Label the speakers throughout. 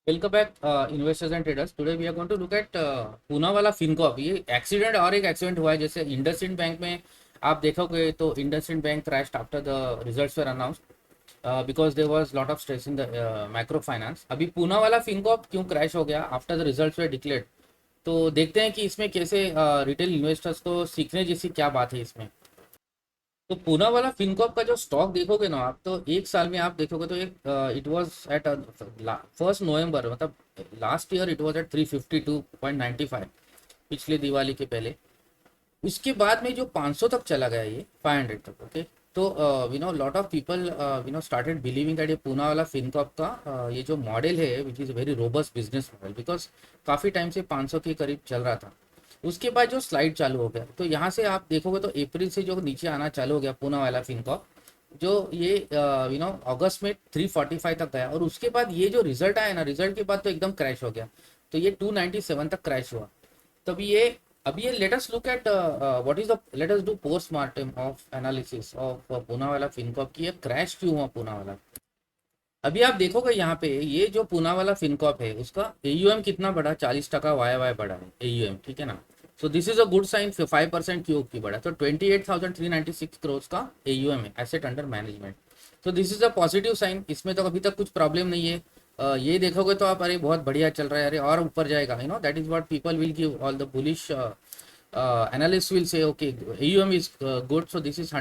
Speaker 1: Welcome back investors and traders. Today we are going to look at Poonawalla Fincorp. ये accident और एक accident हुआ है। जैसे इंडसइंड बैंक में आप देखोगे तो IndusInd bank crashed after the results were announced because there was lot of stress in the micro finance. अभी पूनावाला फिनकॉर्प क्यों क्रैश हो गया after the results were declared, तो देखते हैं कि इसमें कैसे रिटेल इन्वेस्टर्स को सीखने जैसी क्या बात है इसमें। तो पूना वाला फिनकॉप का जो स्टॉक देखोगे ना आप, तो एक साल में आप देखोगे तो एक इट वाज एट 1 नवंबर, मतलब last year it was at 352.95, पिछले दिवाली के पहले। उसके बाद में जो 500 तक चला गया, ये 500 तक। ओके, तो lot of people started believing that ये पूना वाला फिनकॉप का ये जो मॉडल है which is very robust business model, because काफ़ी टाइम से 500 के करीब चल रहा था। उसके बाद जो स्लाइड चालू हो गया, तो यहाँ से आप देखोगे तो अप्रैल से जो नीचे आना चालू हो गया पूना वाला फिनकॉप, जो ये अगस्त में 345 तक गया। और उसके बाद ये जो रिजल्ट आया ना, रिजल्ट के बाद तो एकदम क्रैश हो गया। तो ये 297 तक क्रैश हुआ। तब ये अब ये late us look at what is the let us do postmortem of analysis of Poona वाला फिनकॉप की ये क्रैश क्यों हुआ पूना वाला। अभी आप देखोगे यहाँ पे ये जो पूना वाला फिनकॉप है उसका एयूएम कितना बढ़ा, 40% वाई वाई बढ़ा है एयूएम, ठीक है ना। So this is a good sign. 5% Q की बढ़ा, तो 28,396 करोड़ का एयूएम है, एसेट अंडर मैनेजमेंट। तो this is a positive sign. इसमें तो अभी तक कुछ प्रॉब्लम नहीं है। ये देखोगे तो आप अरे बहुत बढ़िया चल रहा है, अरे और ऊपर जाएगा, that is what people will give all the bullish analysts will say okay AUM is good, so this is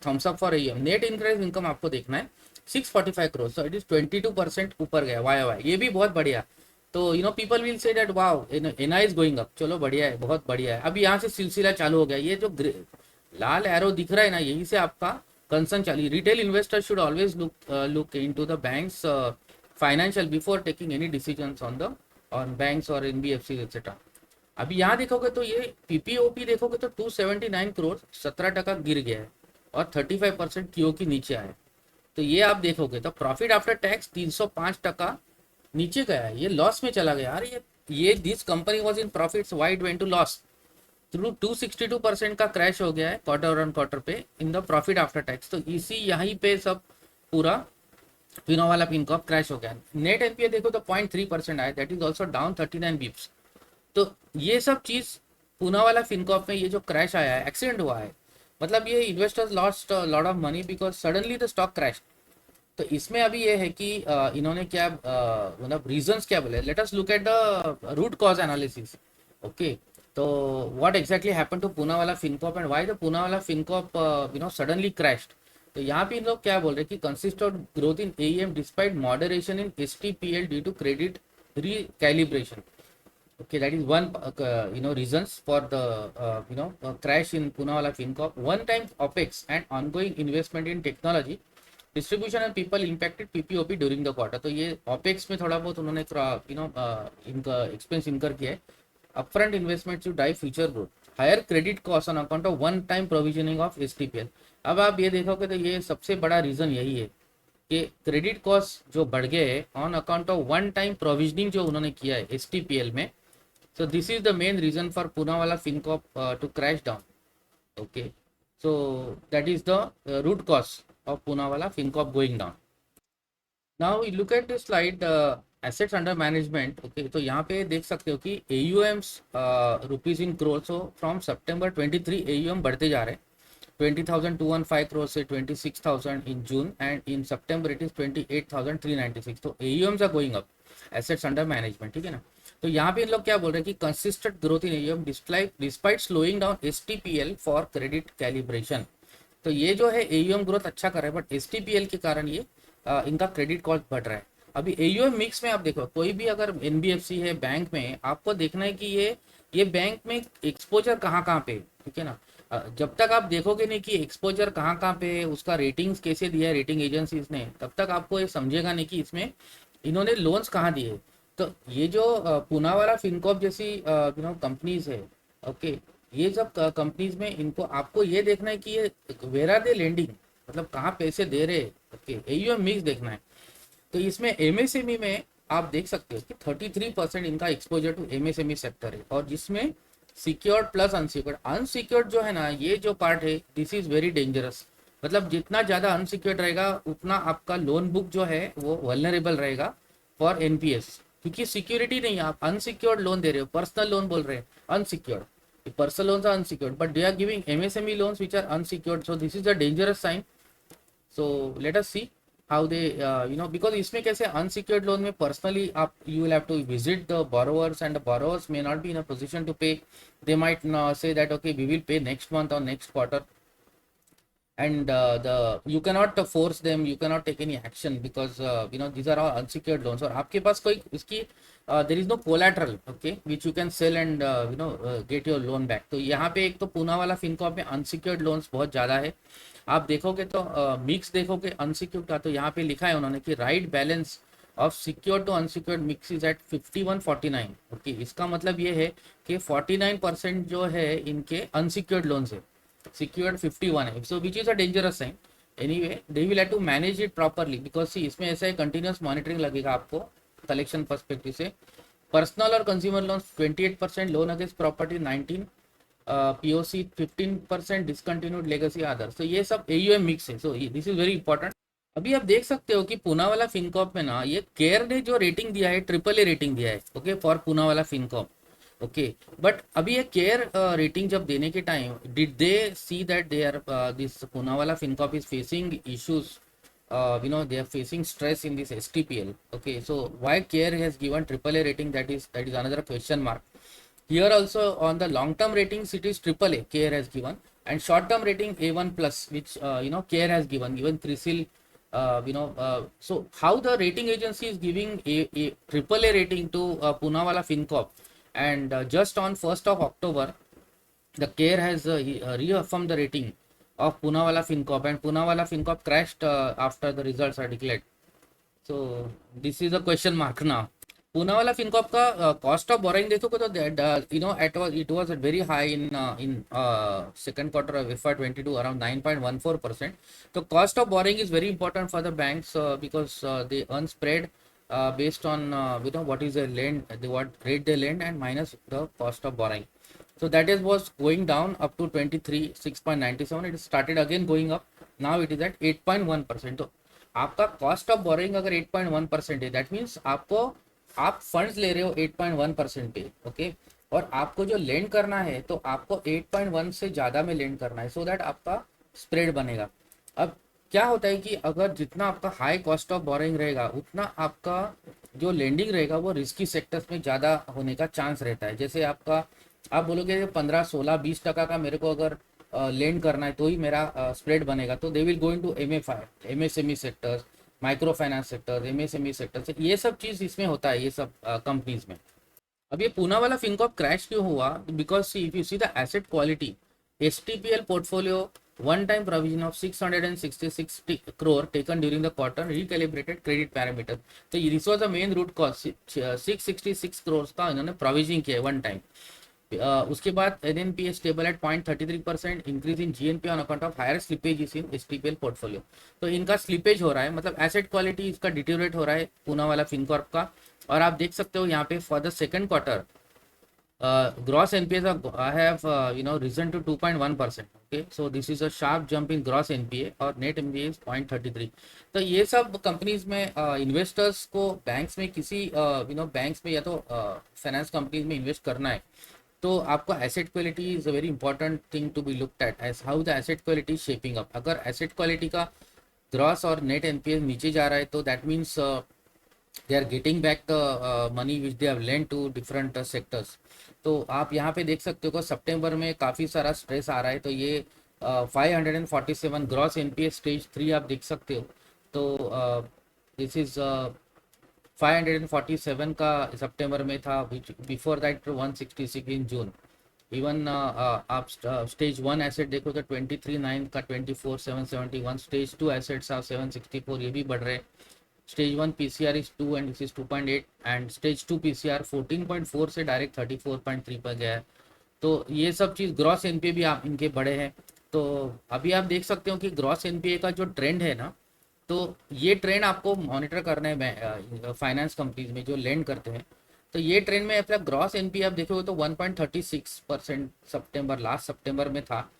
Speaker 1: thumbs up for AUM। Net increase income आपको देखना है 645 करोड़, so it is 22% ऊपर गया वाई वाई, ये भी बहुत बढ़िया। तो people will say that wow NI is going up, चलो बढ़िया है, बहुत बढ़िया है। अब यहाँ से सिलसिला चालू हो गया। ये जो लाल एरो दिख रहा है ना, यही से आपका कंसर्न चालू। Retail investor should always look into the banks financial before taking any decisions on banks और एनबीएफसी एक्सेट्रा। अभी यहाँ देखोगे तो ये पीपीओपी देखोगे तो 279 करोड़ 17% गिर गया है और 35% क्यू की नीचे आया है। तो ये आप देखोगे तो प्रॉफिट आफ्टर टैक्स 305% नीचे गया है, ये लॉस में चला गया यार। ये this company was in profits, why it went to loss. Through 262% का क्रैश हो गया है क्वार्टर ऑन क्वार्टर पे in the profit after tax. तो इसी यहीं पे सब पूरा फिनो वाला पिनकॉप क्रैश हो गया। नेट एनपीए देखो तो 0.3% आया, that is also down 39 Bips. तो ये सब चीज पूना वाला फिनकॉप में ये जो क्रैश आया है, एक्सीडेंट हुआ है, मतलब ये investors lost lot of money because suddenly the stock crash. तो इसमें अभी ये है कि इन्होंने क्या मतलब रीजंस क्या बोले। Let us look at the root cause analysis. Okay, तो what exactly happened to Poonawalla Fincorp and why the Poonawalla Fincorp suddenly crashed. तो यहाँ पे इन लोग क्या बोल रहे हैं कि consistent growth in AUM despite moderation in STPL due to credit recalibration। Okay, that is one reasons for the crash in Poonawalla Fincorp. One time OPEX and ongoing investment in technology, distribution and people impacted PPOP during the quarter। तो ये OPEX में थोड़ा बहुत उन्होंने इनका expense incur किया है। Upfront investment to drive future growth, higher credit cost on account of one time provisioning of STPL. अब आप ये देखोगे तो ये सबसे बड़ा रीजन यही है कि क्रेडिट कॉस्ट जो बढ़ गए हैं on account of one time provisioning जो उन्होंने किया है एसटीपीएल में। So this is the main reason for Poonawalla Fincorp to crash down. Okay, so that is the root cause of Poonawalla Fincorp going down. Now we look at the slide assets under management। Okay, तो यहाँ पे देख सकते हो कि AUMs rupees in crore. So from September 23 AUM बढ़ते जा रहे हैं, 20,215 करोड़ से 26,000 in June and in September it is 28,396। तो AUMs are going up, assets under management, ठीक है ना। तो यहाँ पे इन लोग क्या बोल रहे हैं कि consistent growth in AUM despite slowing down STPL for credit calibration. तो ये जो है एयूएम ग्रोथ अच्छा कर रहा है, बट एसटीपीएल के कारण ये इनका क्रेडिट कॉस्ट बढ़ रहा है। अभी एयूएम मिक्स में आप देखो, कोई भी अगर एनबीएफसी है बैंक में, आपको देखना है कि ये बैंक में एक्सपोजर कहाँ कहाँ पे, ठीक है ना। जब तक आप देखोगे नहीं कि एक्सपोजर कहाँ कहाँ पे, उसका रेटिंग्स कैसे दिया है रेटिंग एजेंसीज ने, तब तक आपको ये समझेगा नहीं कि इसमें इन्होंने लोन्स कहाँ दिए। तो ये जो पूना वाला फिनकॉप जैसी कंपनीज है, ओके, ये सब कंपनीज में इनको आपको ये देखना है कि ये वेर आर दे लेंडिंग, मतलब कहाँ पैसे दे रहे हैं। ओके, एयूएम मिक्स देखना है। तो इसमें एमएसएमई में आप देख सकते हो कि 33% इनका एक्सपोजर टू एमएसएमई सेक्टर है, और जिसमें सिक्योर्ड प्लस अनसिक्योर्ड। अनसिक्योर्ड जो है ना, ये जो पार्ट है दिस इज वेरी डेंजरस। मतलब जितना ज़्यादा अनसिक्योर्ड रहेगा उतना आपका लोन बुक जो है वो वल्नरेबल रहेगा फॉर एनपीएस। क्योंकि सिक्योरिटी नहीं, आप अनसिक्योर्ड लोन दे रहे हो, पर्सनल लोन बोल रहे हैं unsecured, personal loans are unsecured but they are giving MSME loans which are unsecured, so this is a dangerous sign. So let us see how they because इसमें कैसे unsecured loan में personally आप you will have to visit the borrowers and the borrowers may not be in a position to pay. They might say that okay we will pay next month or next quarter, and the you cannot force them, you cannot take any action because these are all unsecured loans और आपके पास कोई इसकी there is no collateral okay which you can sell and get your loan back. तो यहाँ पे एक तो पूना वाला फिनकॉर्प में अनसिक्योर्ड लोन्स बहुत ज़्यादा है. आप देखोगे तो मिक्स देखोगे अनसिक्योर्ड का, तो यहाँ पे लिखा है उन्होंने कि right balance of secured to unsecured mix is at 5149. Okay, इसका मतलब ये है कि 49% जो है इनके अनसिक्योर्ड लोन्स है, secured 51 है, so which is a dangerous sign. Anyway they will have to manage it properly because see इसमें ऐसा है कंटिन्यूस मॉनिटरिंग लगेगा आपको कलेक्शन पर्सपेक्टिव से. पर्सनल और consumer loan 28%, loan against property 19, POC 15%, discontinued legacy other. तो ये सब एयूएम मिक्स है, सो दिस इज वेरी इंपॉर्टेंट. अभी आप देख सकते हो कि पूना वाला फिनकॉप में ना ये केयर ने जो रेटिंग दिया है ट्रिपल ए रेटिंग दिया है ओके फॉर पूना वाला फिनकॉप. ओके बट अभी ये केयर रेटिंग जब देने के time did they see that they are this Poonawalla Fincorp is facing issues, they are facing stress in this STPL. Okay, so why care has given triple A rating, that is another question mark. Here also on the long term ratings it is triple A care has given, and short term rating A1 plus which care has given, even CRISIL. So how the rating agency is giving a triple A rating to Poonawalla FinCorp, and just on 1st of October the care has reaffirmed the rating of Poonawalla FinCorp, and Poonawalla FinCorp crashed after the results are declared. So this is a question mark now. Poonawalla FinCorp का cost of borrowing देखो तो it was very high in second quarter of FY22 around 9.14%. So cost of borrowing is very important for the banks because they earn spread based on what is the lend, what rate they lend and minus the cost of borrowing. So that is was going down up to 23 6.97. It started again going up. Now it is at 8.1%. तो आपका cost of borrowing अगर 8.1% है, that means आपको आप funds ले रहे हो 8.1% पे ओके, और आपको जो लेंड करना है तो आपको 8.1 से ज़्यादा में लेंड करना है सो दैट आपका स्प्रेड बनेगा. अब क्या होता है कि अगर जितना आपका हाई कॉस्ट ऑफ बोरोइंग रहेगा उतना आपका जो लेंडिंग रहेगा वो रिस्की सेक्टर्स में ज़्यादा होने का चांस रहता है. जैसे आपका आप बोलोगे 15 16 20% का मेरे को अगर लेंड करना है तो ही मेरा स्प्रेड बनेगा, तो they will go into MFI MSME sectors, micro finance sector, MSME sector, ये सब चीज़ इसमें होता है ये सब कंपनीज में. अब ये पूना वाला फिनकॉप क्रैश क्यों हुआ? Because if you see the asset quality, STPL portfolio one time provision of 666 crore taken during the quarter, recalibrated credit parameter. तो this was the main root cause. 666 crores का इन्होंने provision किया one time. उसके बाद NNPA stable at 0.33%, increase in GNPA on account of higher slippage in STPL portfolio. तो इनका slippage हो रहा है, मतलब एसेट क्वालिटी इसका डिटेरियोरेट हो रहा है पूना वाला फिनकॉर्प का. और आप देख सकते हो यहाँ पे for the second quarter gross NPAs have risen to 2.1%. okay, so this is a sharp jump in gross NPA और net NPA is 0.33. तो ये सब कंपनीज में इन्वेस्टर्स को बैंक्स में किसी बैंक्स में या तो फाइनेंस कंपनीज में इन्वेस्ट करना है तो आपको asset quality is a very important thing to be looked at as how the asset quality shaping up. अगर एसेट क्वालिटी का ग्रॉस और नेट NPA नीचे जा रहा है तो that means they are getting back the money which they have lent to different sectors. तो आप यहाँ पे देख सकते हो सितंबर में काफ़ी सारा स्ट्रेस आ रहा है, तो ये 547 ग्रॉस NPA स्टेज 3 आप देख सकते हो. तो दिस इज 547 का सितंबर में था, before that 166 in June. Even आप स्टेज 1 एसेट देखो तो 23/9 का 24,771, स्टेज 2 एसेट्स आप 764, ये भी बढ़ रहे. Stage 1 PCR is 2 and this is 2.8 and stage 2 PCR 14.4 से डायरेक्ट 34.3 पर गया है. तो ये सब चीज़ ग्रॉस NPA भी आप इनके बड़े हैं. तो अभी आप देख सकते हो कि ग्रॉस NPA का जो ट्रेंड है ना, तो ये ट्रेंड आपको मॉनिटर करना है फाइनेंस कंपनीज में जो लेंड करते हैं. तो ये ट्रेंड में अपना ग्रॉस NPA आप देखोगे तो 1.36% लास्ट सितंबर में था,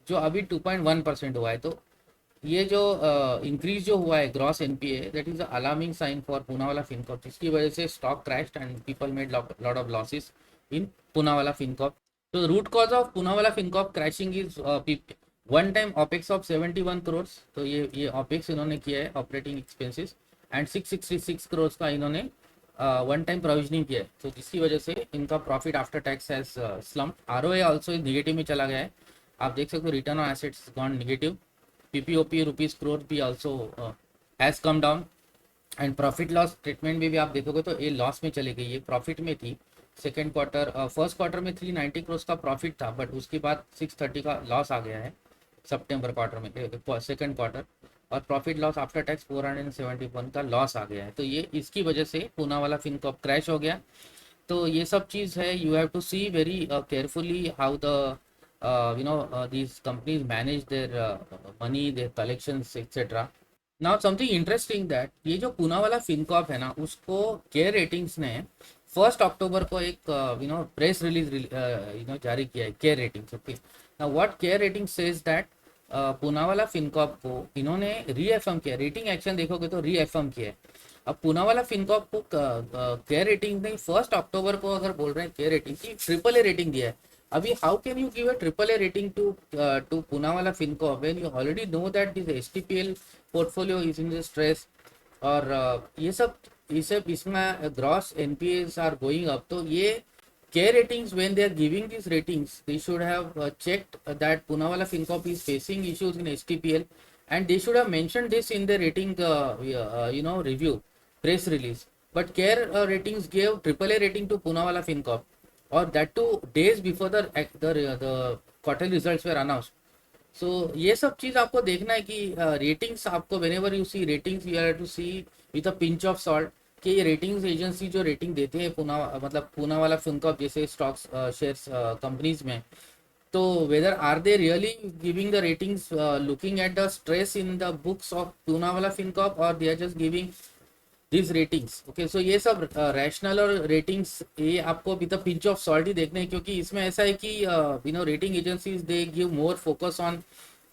Speaker 1: जो अभी 2.1% हुआ है. तो ये जो इंक्रीज जो हुआ है gross NPA, that is alarming sign for Poonawalla Fincorp, जिसकी वजह से stock crashed and people made lot of losses in Poonawalla Fincorp. तो root cause of Poonawalla Fincorp crashing is one time opex of 71 crores. तो ये ऑपेक्स इन्होंने किया है, ऑपरेटिंग एक्सपेंसेस, एंड 666 crores का इन्होंने वन टाइम प्रोविजनिंग किया है. तो जिसकी वजह से इनका profit after tax has slump. ROA also negative में चला गया है. आप देख सकते हो return on assets gone negative. PPOP rupees crore भी also has come down. And profit loss statement में भी आप देखोगे तो ये लॉस में चले गई, ये प्रॉफिट में थी. सेकेंड क्वार्टर फर्स्ट क्वार्टर में 390 crores का प्रॉफिट था, बट उसके बाद 630 का लॉस आ गया है सितंबर क्वार्टर में, सेकेंड क्वार्टर. और प्रॉफिट लॉस आफ्टर टैक्स 471 का लॉस आ गया है. तो ये इसकी वजह से पूनावाला फिनकॉर्प क्रैश हो गया. तो ये सब चीज़ है, you have to see very carefully how the these companies manage their money, their collections, etc. Now something interesting that ये जो पूनावाला फिनकॉर्प है ना, उसको केयर रेटिंग्स ने 1 अक्टूबर को एक प्रेस रिलीज जारी किया है, care ratings. Okay, now what care rating says that Poonawalla Fincorp को इन्होंने रीएफर्म किया. रेटिंग एक्शन देखोगे तो रीएफर्म किया है. अब पूनावाला फिनकॉर्प को केयर रेटिंग ने 1 अक्टूबर को अगर बोल रहे हैं केयर रेटिंग की AAA रेटिंग दिया है. अभी how can you give a AAA rating to Poonawalla Fincorp when you already know that this STPL portfolio is in the stress. और ये सब इसमें gross NPAs are going up. तो ये care ratings, when they are giving these ratings, they should have checked that Poonawalla Fincorp is facing issues in STPL, and they should have mentioned this in the rating review press release. But care ratings gave AAA rating to Poonawalla Fincorp, or that too days before the quarterly results were announced. सो ये सब चीज़ आपको देखना है कि ratings आपको whenever you see ratings you have to see with a pinch of salt, कि ये रेटिंग्स एजेंसी जो रेटिंग देते हैं पूनावाला फिनकॉर्प जैसे स्टॉक्स शेयर्स कंपनीज में, तो whether are they really giving the ratings looking at the stress in the books of Poonawalla Fincorp, और they are just giving these ratings. Okay, so ये सब रैशनल और रेटिंग्स ये आपको with the pinch of salt ही देखने हैं, क्योंकि इसमें ऐसा है कि rating agencies they give more focus on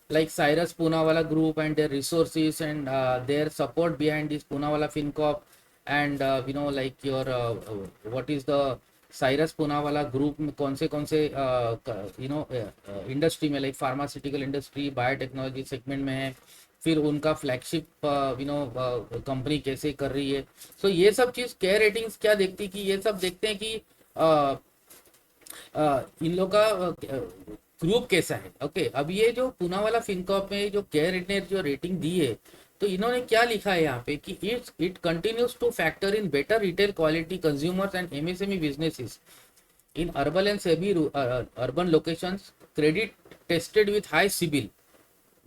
Speaker 1: like Cyrus Poonawalla Group and their resources and their support behind this Poonawalla Fincorp, and like your what is the Cyrus Poonawalla Group में कौन से इंडस्ट्री में, like pharmaceutical industry, biotechnology segment में है, फिर उनका flagship company कैसे कर रही है. सो ये सब चीज़ केयर रेटिंग्स क्या देखती कि ये सब देखते हैं कि इन लोग का ग्रुप कैसा है. ओके, अब ये जो पूनावाला फिनकॉर्प में जो केयर ने जो रेटिंग दी है, तो इन्होंने क्या लिखा है यहाँ पे कि it continues to factor in better retail quality consumers and MSME businesses in urban and semi urban locations, credit tested with high CIBIL,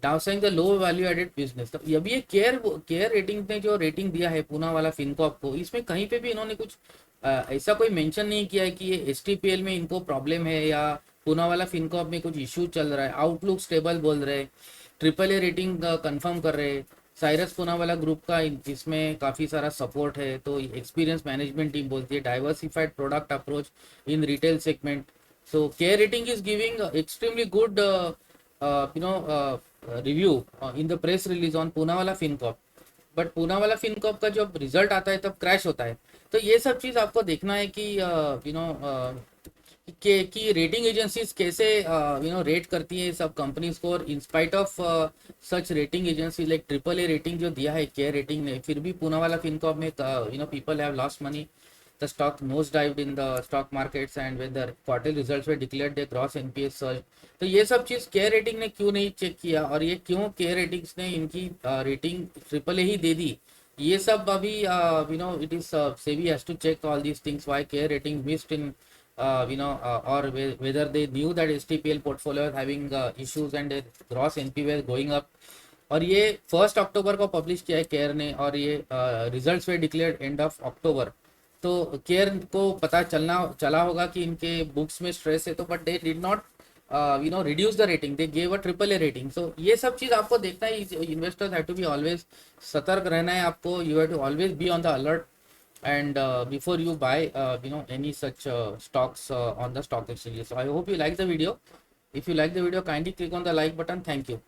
Speaker 1: downsizing the low value added business. तो अभी ये केयर रेटिंग ने जो रेटिंग दिया है पूनावाला फिनकॉर्प को, इसमें कहीं पे भी इन्होंने कुछ ऐसा कोई मेंशन नहीं किया है कि ये STPL में इनको प्रॉब्लम है या पूनावाला फिनकॉर्प में कुछ इशू चल रहा है. आउटलुक स्टेबल बोल रहे, AAA रेटिंग कंफर्म कर रहे. साइरस पूनावाला ग्रुप का इसमें काफ़ी सारा सपोर्ट है. तो एक्सपीरियंस मैनेजमेंट टीम बोलती है diversified product approach in retail segment. So care rating is giving extremely good review in the press release on Poonawalla Fincorp. But Poonawalla Fincorp का जब रिजल्ट आता है तब क्रैश होता है. तो ये सब चीज़ आपको देखना है कि कि रेटिंग एजेंसीज कैसे रेट करती है सब कंपनीज को. और in spite of such rating agency like AAA rating जो दिया है केयर रेटिंग ने, फिर भी पूनावाला फिनकॉर्प में people have lost money. The stock nose dived in the stock markets, and when the quarterly results were declared, the gross NPA surged. तो ये सब चीज़ केयर रेटिंग ने क्यों नहीं चेक किया, और ये क्यों केयर रेटिंग्स ने इनकी रेटिंग AAA ही दे दी, ये सब अभी it is SEBI has to check all these things, why care rating missed in or whether they knew that STPL portfolio was having issues and their gross NPA was going up. और ये 1 अक्टूबर को publish किया है care ने, और ये results way declared end of October. तो केयर को पता चला होगा कि इनके बुक्स में स्ट्रेस है, तो but they did not reduce the rating, they gave a AAA rating. So ये सब चीज़ आपको देखना है. Investors have to be always सतर्क रहना है आपको. You have to always be on the alert and before you buy any such stocks on the stock exchanges. So I hope you like the video. If you like the video, kindly click on the like button. Thank you.